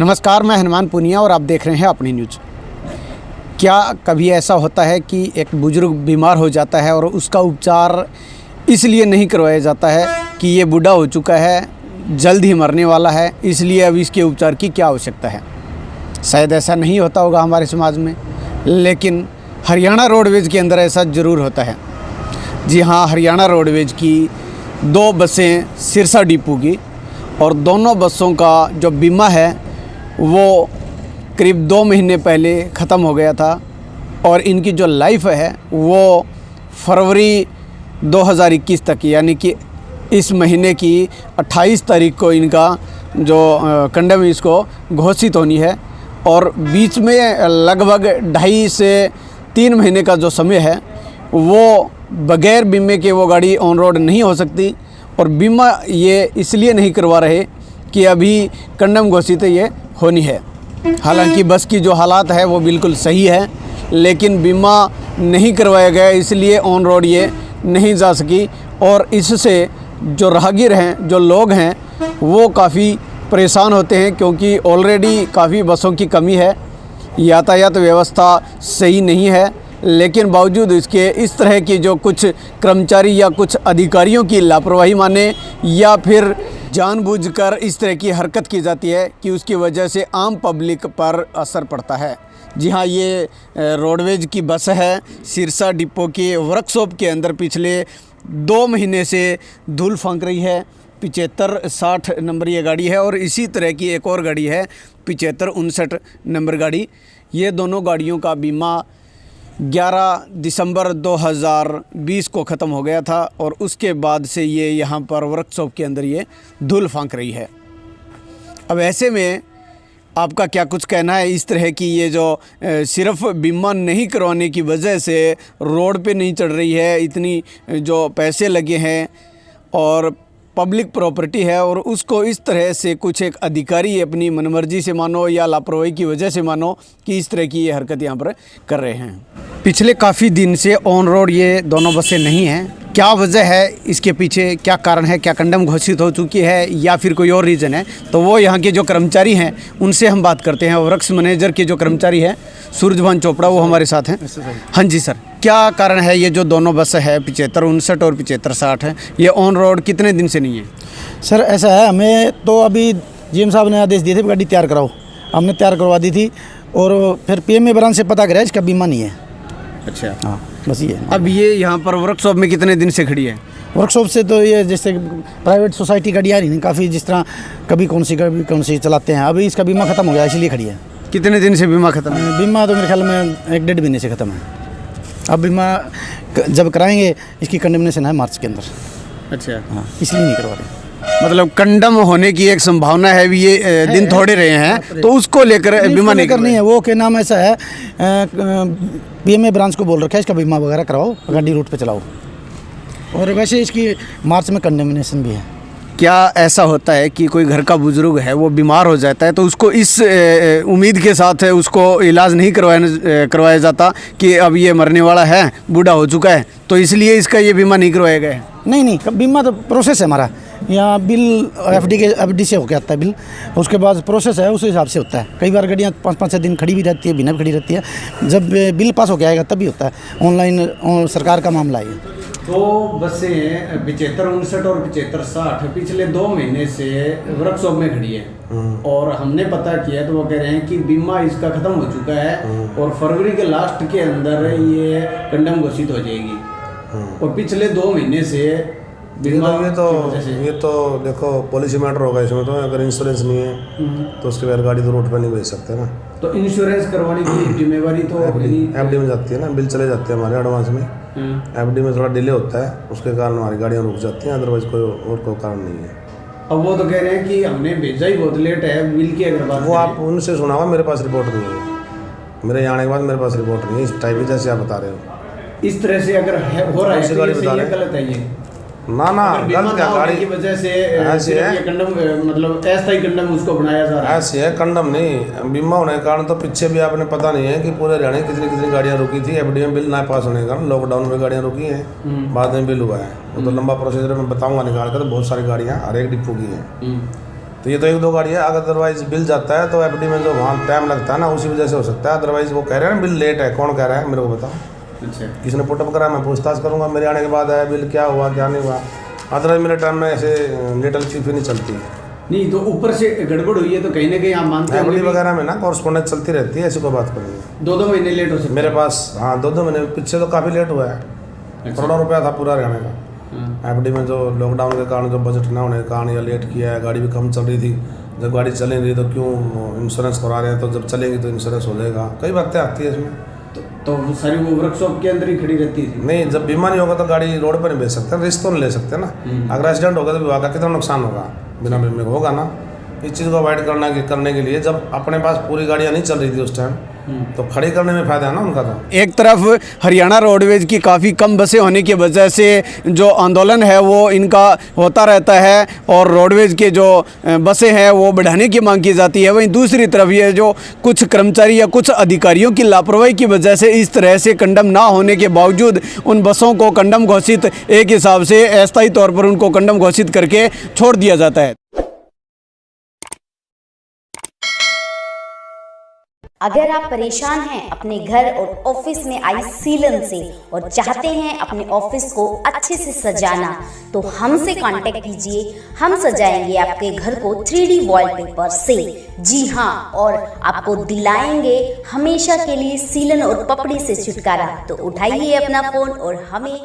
नमस्कार, मैं हनुमान पुनिया और आप देख रहे हैं अपनी न्यूज़। क्या कभी ऐसा होता है कि एक बुज़ुर्ग बीमार हो जाता है और उसका उपचार इसलिए नहीं करवाया जाता है कि ये बूढ़ा हो चुका है, जल्द ही मरने वाला है, इसलिए अब इसके उपचार की क्या आवश्यकता है? शायद ऐसा नहीं होता होगा हमारे समाज में, लेकिन हरियाणा रोडवेज के अंदर ऐसा ज़रूर होता है। जी हाँ, हरियाणा रोडवेज की 2 बसें सिरसा डिपो की, और दोनों बसों का जो बीमा है वो करीब 2 महीने पहले ख़त्म हो गया था, और इनकी जो लाइफ है वो फरवरी 2021 तक, यानी कि इस महीने की 28 तारीख को इनका जो कंडम इसको घोषित होनी है। और बीच में लगभग 2.5 से 3 महीने का जो समय है वो बगैर बीमे के वो गाड़ी ऑन रोड नहीं हो सकती, और बीमा ये इसलिए नहीं करवा रहे कि अभी कंडम घोषित ये होनी है। हालांकि बस की जो हालात है वो बिल्कुल सही है, लेकिन बीमा नहीं करवाया गया इसलिए ऑन रोड ये नहीं जा सकी, और इससे जो राहगीर हैं, जो लोग हैं, वो काफ़ी परेशान होते हैं, क्योंकि ऑलरेडी काफ़ी बसों की कमी है, यातायात व्यवस्था सही नहीं है। लेकिन बावजूद इसके इस तरह की जो कुछ कर्मचारी या कुछ अधिकारियों की लापरवाही माने, या फिर जानबूझकर इस तरह की हरकत की जाती है कि उसकी वजह से आम पब्लिक पर असर पड़ता है। जी हाँ, ये रोडवेज की बस है, सिरसा डिपो के वर्कशॉप के अंदर पिछले 2 महीने से धूल फांक रही है। 7560 नंबर ये गाड़ी है, और इसी तरह की एक और गाड़ी है 7559 नंबर गाड़ी। ये दोनों गाड़ियों का बीमा 11 दिसंबर 2020 को ख़त्म हो गया था, और उसके बाद से ये यहाँ पर वर्कशॉप के अंदर ये धूल फांक रही है। अब ऐसे में आपका क्या कुछ कहना है इस तरह की ये जो सिर्फ बीमा नहीं करवाने की वजह से रोड पे नहीं चढ़ रही है, इतनी जो पैसे लगे हैं और पब्लिक प्रॉपर्टी है, और उसको इस तरह से कुछ एक अधिकारी अपनी मनमर्जी से मानो या लापरवाही की वजह से मानो कि इस तरह की ये हरकत यहाँ पर कर रहे हैं। पिछले काफ़ी दिन से ऑन रोड ये दोनों बसें नहीं हैं। क्या वजह है इसके पीछे, क्या कारण है? क्या कंडम घोषित हो चुकी है या फिर कोई और रीज़न है? तो वो यहाँ के जो कर्मचारी हैं उनसे हम बात करते हैं। वर्क्स मैनेजर के जो कर्मचारी हैं सूरजभान चोपड़ा, वो हमारे साथ हैं। हाँ जी सर, क्या कारण है ये जो दोनों बस है 7559 और 7560 है, ये ऑन रोड कितने दिन से नहीं है? सर ऐसा है, हमें तो अभी जीएम साहब ने आदेश दिए थे गाड़ी तैयार कराओ, हमने तैयार करवा दी थी, और फिर पीएमए ब्रांच से पता करा इसका बीमा नहीं है। अच्छा, हाँ बस ये। अब ये यहाँ पर वर्कशॉप में कितने दिन से खड़ी है? वर्कशॉप से तो ये जैसे प्राइवेट सोसाइटी गाड़ी आ रही नहीं काफ़ी, जिस तरह कभी कौन सी चलाते हैं। अभी इसका बीमा ख़त्म हो गया इसलिए खड़ी है। कितने दिन से बीमा खत्म है? बीमा तो मेरे ख्याल में 1-1.5 महीने से ख़त्म है। अब बीमा जब कराएंगे, इसकी कंडेमनेशन है मार्च के अंदर। अच्छा, हाँ इसलिए नहीं करवा रहे। मतलब कंडम होने की एक संभावना है, भी ये दिन थोड़े रहे हैं, तो उसको लेकर बीमा नहीं है। वो क्या नाम ऐसा है, पीएमए ब्रांच को बोल रखा है इसका बीमा वगैरह कराओ, गाड़ी रूट पे चलाओ। और वैसे इसकी मार्च में कंडेमनेशन भी है। क्या ऐसा होता है कि कोई घर का बुजुर्ग है वो बीमार हो जाता है, तो उसको इस उम्मीद के साथ है उसको इलाज नहीं करवाया जाता कि अब ये मरने वाला है, बूढ़ा हो चुका है, तो इसलिए इसका ये बीमा नहीं करवाया गया है? नहीं, बीमा तो प्रोसेस है हमारा, यहाँ बिल एफडी से होकर आता है बिल, उसके बाद प्रोसेस है उस हिसाब से होता है। कई बार गाड़ियाँ 5-5 दिन खड़ी भी रहती है, बिना भी खड़ी रहती है। जब बिल पास होकर आएगा तभी होता है। ऑनलाइन सरकार का मामला है। तो बसें 7559 और 7560 पिछले 2 महीने से वर्कशॉप में खड़ी है, और हमने पता किया तो वो कह रहे हैं कि बीमा इसका ख़त्म हो चुका है, और फरवरी के लास्ट के अंदर ये कंडम घोषित हो जाएगी, और पिछले 2 महीने से ये तो देखो पॉलिसी मैटर होगा इसमें। तो अगर इंश्योरेंस नहीं है तो उसके बगैर गाड़ी तो रोड पे नहीं भेज सकते ना। तो इंश्योरेंस करवाने की जिम्मेवारी तो एफडी में जाती है ना, बिल चले जाते हैं हमारे एडवांस में। एफडी में थोड़ा डिले होता है, उसके कारण हमारी गाड़ियाँ रुक जाती हैं, अदरवाइज कोई कारण नहीं है। अब वो तो कह रहे हैं कि हमने भेजा ही बहुत लेट है, बिल की अगर बात वो आप उनसे सुना हुआ, मेरे पास रिपोर्ट नहीं है। मेरे यहाँ आने के बाद मेरे पास रिपोर्ट नहीं है इस टाइप जैसे आप बता रहे हो। इस तरह से अगर हो रहा है तो ये गलत है। ये ना गलत क्या, गाड़ी की वजह से ऐसे है कंडम, मतलब अस्थायी कंडम उसको बनाया जा रहा है। ऐसे है कंडम नहीं, बीमा होने के कारण तो पीछे भी आपने पता नहीं है कि पूरे हरियाणा कितनी गाड़ियाँ रुकी थी। एफडी में बिल ना पास होने के कारण लॉकडाउन में गाड़ियाँ रुकी हैं, बाद में बिल हुआ है। वो तो लंबा प्रोसीजर में बताऊंगा निकाल कर, बहुत सारी गाड़ियाँ हर एक डिपो की हैं। तो ये तो एक दो गाड़ी है, अगर अदरवाइज बिल जाता है तो एफडी में जो वहाँ टाइम लगता है ना, उसी वजह से हो सकता है। अदरवाइज वो कह रहे हैं ना बिल लेट है, कौन कह रहा है मेरे को बताओ? अच्छा, किसने पुटअप करा, मैं पूछताछ करूँगा मेरे आने के बाद है बिल क्या हुआ क्या नहीं हुआ। अदरवाइज मेरे टाइम में ऐसे लिटल चीफ ही नहीं चलती। नहीं तो ऊपर से गड़बड़ हुई है तो कहीं ना कहीं आप मानते हैं एफडी वगैरह में ना कॉरस्पॉन्डेंस चलती रहती है, ऐसी कोई बात नहीं है। 2-2 महीने लेट हो सकते मेरे पास हाँ 2-2 महीने पीछे तो काफ़ी लेट हुआ है। करोड़ों रुपया था पूरा हरियाणा का। एफडी में जो लॉकडाउन के कारण जो बजट ना होने के कारण या लेट किया है, गाड़ी भी कम चल रही थी। जब गाड़ी चल रही तो क्यों इंश्योरेंस करा रहे हैं, तो जब चलेंगी तो इंश्योरेंस हो जाएगा। कई बातें आती है इसमें। तो सारी वो वर्कशॉप के अंदर ही खड़ी रहती थी? नहीं, जब बीमा नहीं होगा तो गाड़ी रोड पर नहीं बेच सकते, रिस्क तो नहीं ले सकते ना। अगर एक्सीडेंट होगा तो विभाग का कितना नुकसान होगा, बिना बीमे होगा ना। इस चीज़ को अवॉइड करने के लिए जब अपने पास पूरी गाड़ियाँ नहीं चल रही थी उस टाइम, तो खड़ी करने में फ़ायदा है ना उनका। तो एक तरफ हरियाणा रोडवेज की काफ़ी कम बसें होने की वजह से जो आंदोलन है वो इनका होता रहता है और रोडवेज के जो बसें हैं वो बढ़ाने की मांग की जाती है। वहीं दूसरी तरफ ये जो कुछ कर्मचारी या कुछ अधिकारियों की लापरवाही की वजह से इस तरह से कंडम ना होने के बावजूद उन बसों को कंडम घोषित, एक हिसाब से अस्थायी तौर पर उनको कंडम घोषित करके छोड़ दिया जाता है। अगर आप परेशान हैं अपने घर और ऑफिस में आई सीलन से और चाहते हैं अपने ऑफिस को अच्छे से सजाना, तो हमसे कांटेक्ट कीजिए। हम सजाएंगे आपके घर को 3D वॉलपेपर से। जी हाँ, और आपको दिलाएंगे हमेशा के लिए सीलन और पपड़ी से छुटकारा। तो उठाइए अपना फोन और हमें